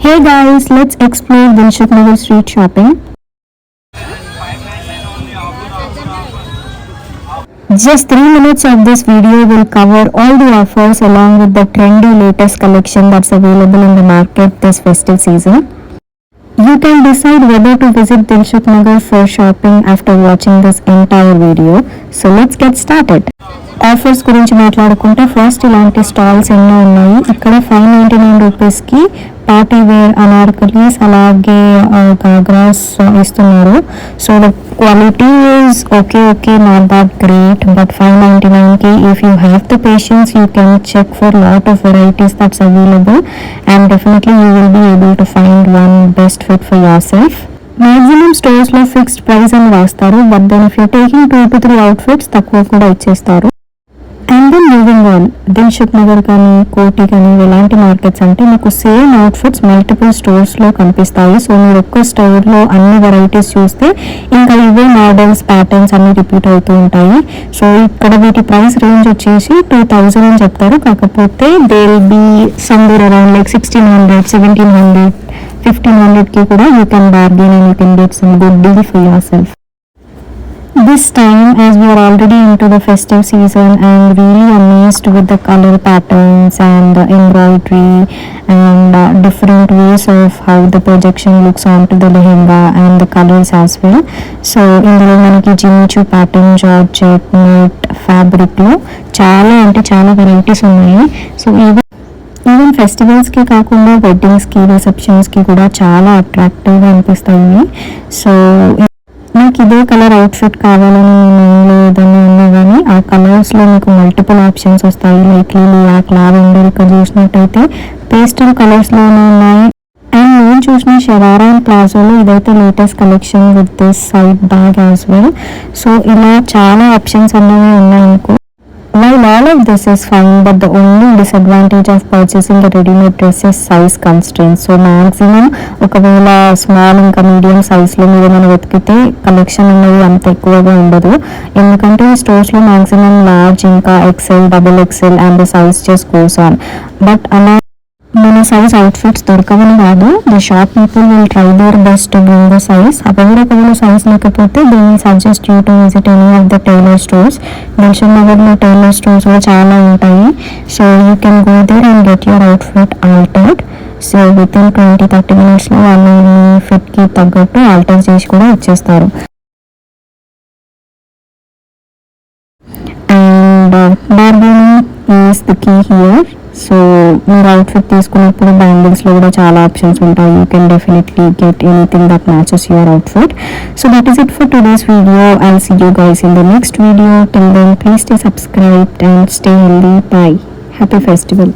Hey guys, let's explore Dilshuk Nagar street shopping. Just 3 minutes of this video will cover all the offers along with the trendy latest collection that's available in the market this festive season. You can decide whether to visit Dilshuk Nagar for shopping after watching this entire video. So let's get started. Offers గురించి మాట్లాడుకుంటే first ఇలాంటి stalls ఎన్నో ఉన్నాయి. ఇక్కడ 599 రూపీస్కి party wear anarkalis అలాగే గాగ్రాస్ ఇస్తున్నారు. So the quality is okay not that great, but 599కి if you have the patience you can check for lot of varieties that's available and definitely you will be able to find one best fit for yourself. Maximum స్టోర్స్లో fixed price అని రాస్తారు, but then if you taking 2 to 3 outfits తక్కువ కూడా ఇచ్చేస్తారు. And then moving on, Dilsukh Nagar కానీ కోటి కానీ ఇలాంటి markets అంటే మీకు సేమ్ అవుట్ఫిట్స్ మల్టిపుల్ స్టోర్స్లో కనిపిస్తాయి. సో మీరు ఒక్క స్టోర్లో అన్ని వెరైటీస్ చూస్తే ఇంకా ఇవే మోడల్స్ ప్యాటర్న్స్ అన్ని రిపీట్ అవుతూ ఉంటాయి. సో ఇక్కడ వీటి ప్రైస్ రేంజ్ వచ్చేసి 2000 అని చెప్తారు, కాకపోతే they will be somewhere around like 1600, 1700, 1500కి కూడా you can bargain and you can get some good deal for yourself. This time, as we are already into the festive season, I am really amazed with the color patterns and the embroidery and different ways of how the projection looks onto the lehenga and the colors as well. So ఇందులో మనకి Jimmy Choo pattern, georgette, net ఫ్యాబ్రిక్లో చాలా varieties ఉన్నాయి. So even ఫెస్టివల్స్కి కాకుండా వెడ్డింగ్స్కి, రిసెప్షన్స్కి కూడా చాలా అట్రాక్టివ్గా అనిపిస్తాయి. సో నాకు ఇదే కలర్ అవుట్ఫిట్ కావాలని నేను ఏదైనా ఉన్నా కానీ ఆ కలర్స్లో మీకు మల్టిపుల్ ఆప్షన్స్ వస్తాయి. లైక్ లియాక్, లావెండర్, ఇక్కడ చూసినట్టయితే పేస్టల్ కలర్స్లోనే ఉన్నాయి. అండ్ నేను చూసిన షరారా అండ్ ప్లాజోలో ఇదైతే latest collection with this side bag as well. So ఇలా చాలా ఆప్షన్స్ అనేవి ఉన్నాయి మీకు. While all of this is fine, but the only disadvantage of purchasing a ready-made dress is size constraints. So maximum ఒకవేళ small ఇంకా medium సైజ్లో మీరు మనం వెతికితే కలెక్షన్ అనేది అంత ఎక్కువగా ఉండదు, ఎందుకంటే స్టోర్స్లో మ్యాక్సిమం లార్జ్ ఇంకా XL, double XL and size just goes on. But అలా మన సైజ్ అవుట్ఫిట్స్ దొరకవని కాదు, the shop people will try their best to bring the size. ఒకవేళ సైజ్ లేకపోతే they will suggest you to visit any of the tailor stores. దిల్షుక్ నగర్లో tailor stores కూడా చాలా ఉంటాయి. So you can go there and get your outfit altered. So within 20-30 మినిట్స్లో వాళ్ళు ఫిట్కి తగ్గట్టు ఆల్టర్ చేసి కూడా ఇచ్చేస్తారు. And bargaining is the key here. So మీరు అవుట్ఫిట్ తీసుకున్నప్పుడు బ్యాంగిల్స్లో కూడా చాలా ఆప్షన్స్ ఉంటాయి. You can definitely get anything that matches your outfit. So that is it for today's video. I'll see you guys in the next video. Till then, please stay subscribed and stay healthy. Bye. Happy festival.